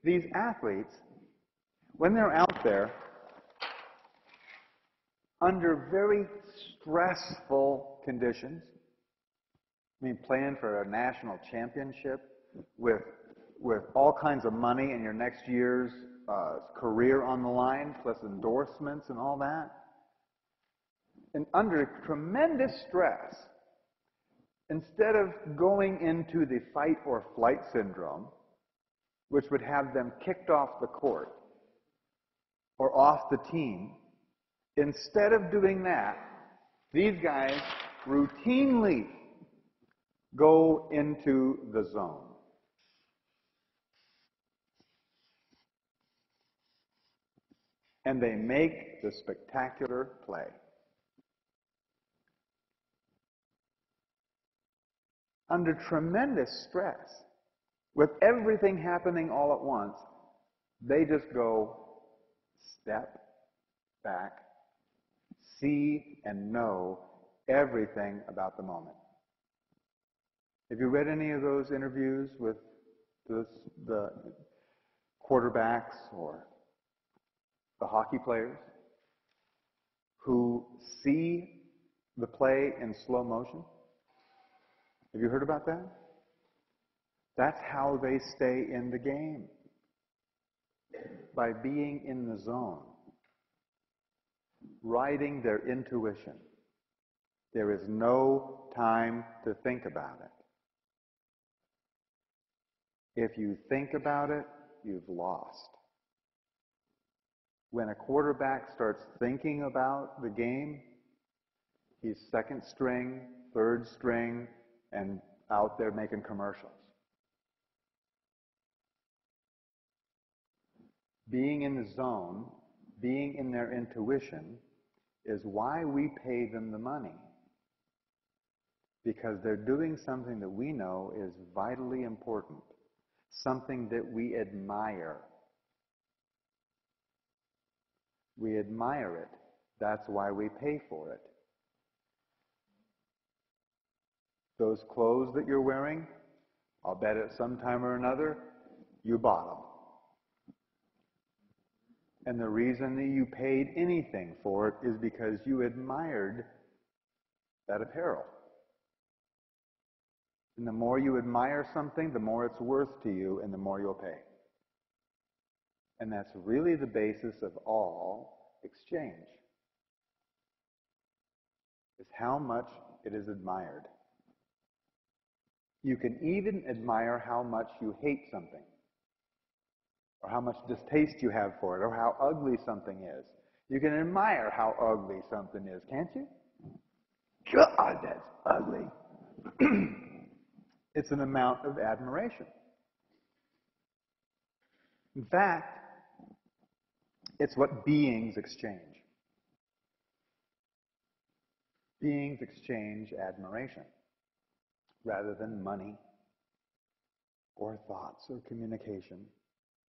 these athletes, when they're out there under very stressful conditions, I mean, playing for a national championship with all kinds of money and your next year's career on the line, plus endorsements and all that, and under tremendous stress, instead of going into the fight or flight syndrome, which would have them kicked off the court or off the team, instead of doing that, these guys routinely go into the zone. And they make the spectacular play. Under tremendous stress, with everything happening all at once, they just go step back, see and know everything about the moment. Have you read any of those interviews with the quarterbacks or the hockey players who see the play in slow motion? Have you heard about that? That's how they stay in the game. By being in the zone. Riding their intuition. There is no time to think about it. If you think about it, you've lost. When a quarterback starts thinking about the game, he's second string, third string, and out there making commercials. Being in the zone, being in their intuition, is why we pay them the money. Because they're doing something that we know is vitally important, something that we admire. We admire it. That's why we pay for it. Those clothes that you're wearing, I'll bet at some time or another, you bought them. And the reason that you paid anything for it is because you admired that apparel. And the more you admire something, the more it's worth to you and the more you'll pay. And that's really the basis of all exchange. Is how much it is admired. You can even admire how much you hate something, or how much distaste you have for it, or how ugly something is. You can admire how ugly something is, can't you? God, that's ugly. It's an amount of admiration. In fact, it's what beings exchange. Beings exchange admiration rather than money or thoughts or communication.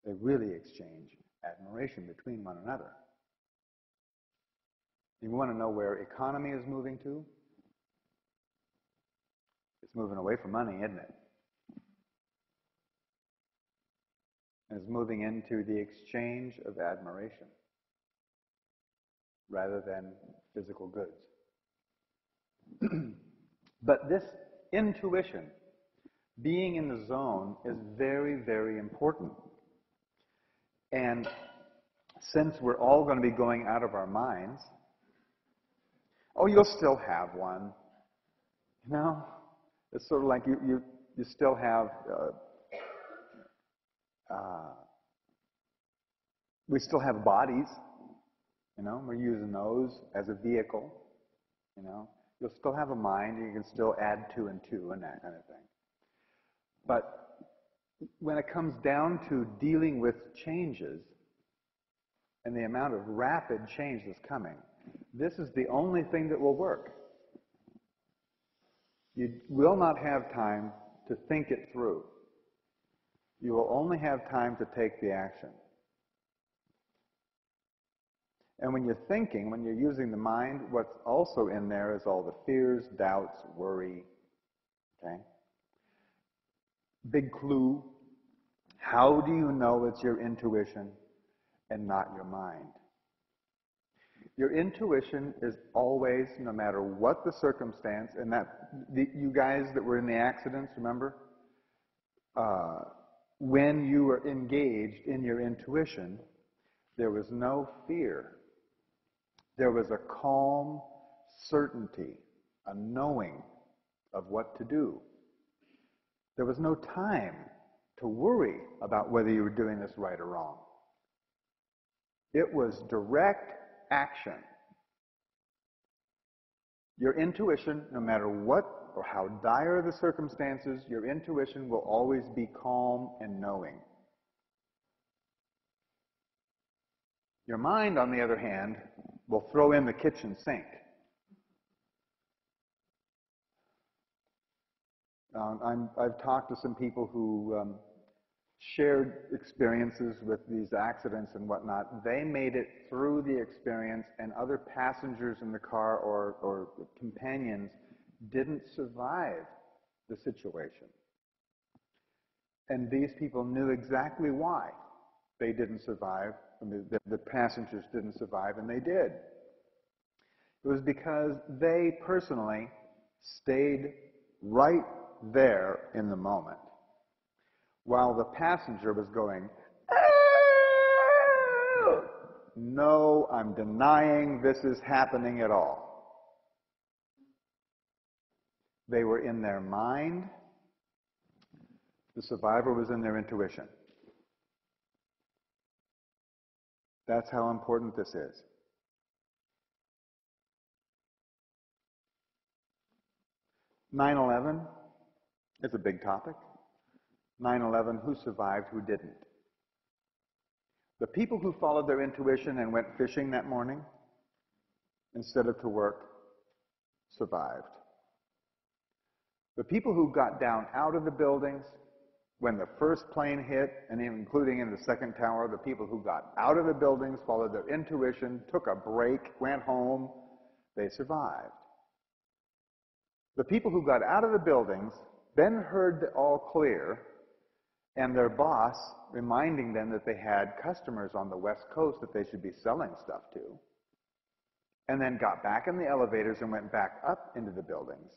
They really exchange admiration between one another. You want to know where economy is moving to? It's moving away from money, isn't it? And it's moving into the exchange of admiration rather than physical goods. But this intuition, being in the zone, is very, very important. And since we're all going to be going out of our minds, oh, you'll still have one. You know? It's sort of like you still have, we still have bodies, you know, we're using those as a vehicle, you know. You'll still have a mind, and you can still add 2 and 2 and that kind of thing. But when it comes down to dealing with changes and the amount of rapid change that's coming, this is the only thing that will work. You will not have time to think it through. You will only have time to take the action. And when you're thinking, when you're using the mind, what's also in there is all the fears, doubts, worry. Okay? Big clue. How do you know it's your intuition and not your mind? Your intuition is always, no matter what the circumstance, and you guys that were in the accidents, remember? When you were engaged in your intuition, there was no fear. There was a calm certainty, a knowing of what to do. There was no time to worry about whether you were doing this right or wrong. It was direct action. Your intuition, no matter what or how dire the circumstances, your intuition will always be calm and knowing. Your mind, on the other hand, will throw in the kitchen sink. I've talked to some people who shared experiences with these accidents and whatnot. They made it through the experience, and other passengers in the car or companions didn't survive the situation. And these people knew exactly why they didn't survive, the passengers didn't survive, and they did. It was because they personally stayed right there in the moment, while the passenger was going, "Oh, no, I'm denying this is happening at all." They were in their mind. The survivor was in their intuition. That's how important this is. "9/11 is a big topic. 9/11, who survived, who didn't? The people who followed their intuition and went fishing that morning instead of to work survived. The people who got down out of the buildings when the first plane hit, and including in the second tower, the people who got out of the buildings, followed their intuition, took a break, went home, they survived. The people who got out of the buildings then heard the all clear, and their boss reminding them that they had customers on the West Coast that they should be selling stuff to, and then got back in the elevators and went back up into the buildings,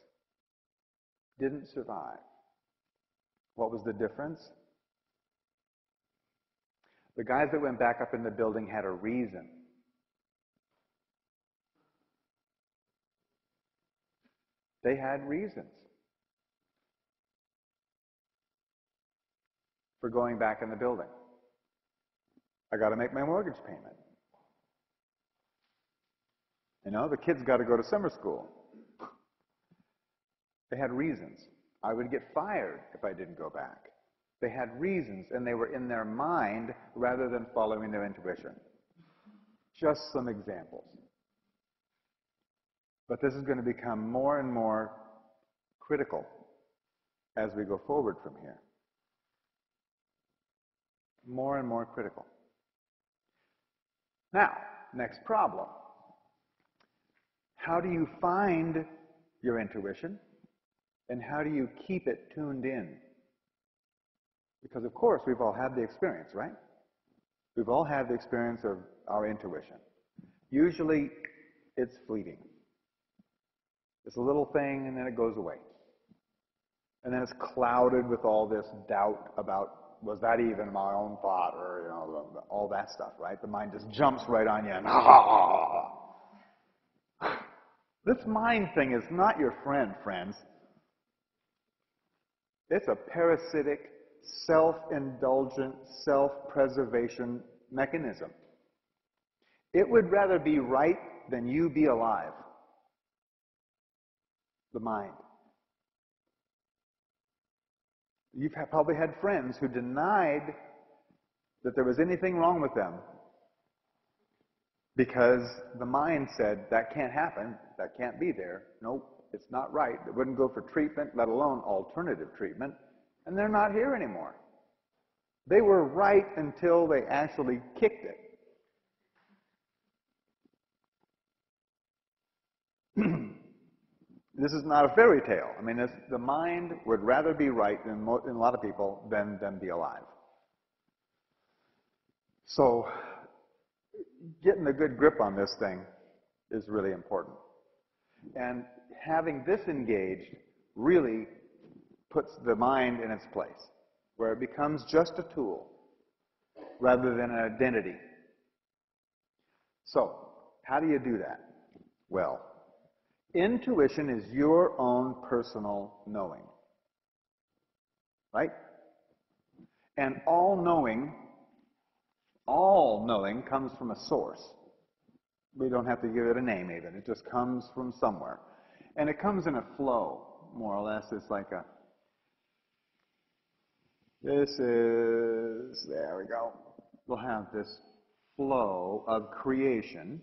didn't survive. What was the difference? The guys that went back up in the building had a reason. They had reasons for going back in the building. I got to make my mortgage payment. The kids got to go to summer school. They had reasons. I would get fired if I didn't go back. They had reasons, and they were in their mind rather than following their intuition. Just some examples. But this is going to become more and more critical as we go forward from here. More and more critical. Now, next problem. How do you find your intuition? And how do you keep it tuned in? Because, of course, we've all had the experience, right? We've all had the experience of our intuition. Usually, it's fleeting. It's a little thing, and then it goes away. And then it's clouded with all this doubt about, was that even my own thought? Or, all that stuff, right? The mind just jumps right on you and, This mind thing is not your friend, friends. It's a parasitic, self-indulgent, self-preservation mechanism. It would rather be right than you be alive. The mind. You've probably had friends who denied that there was anything wrong with them because the mind said, that can't happen, that can't be there, nope. It's not right. It wouldn't go for treatment, let alone alternative treatment, and they're not here anymore. They were right until they actually kicked it. This is not a fairy tale. The mind would rather be right in a lot of people than be alive. So getting a good grip on this thing is really important. And having this engaged really puts the mind in its place, where it becomes just a tool rather than an identity. So, how do you do that? Well, intuition is your own personal knowing, right? And all knowing comes from a source. We don't have to give it a name even. It just comes from somewhere. And it comes in a flow, more or less. It's like a, there we go. We'll have this flow of creation.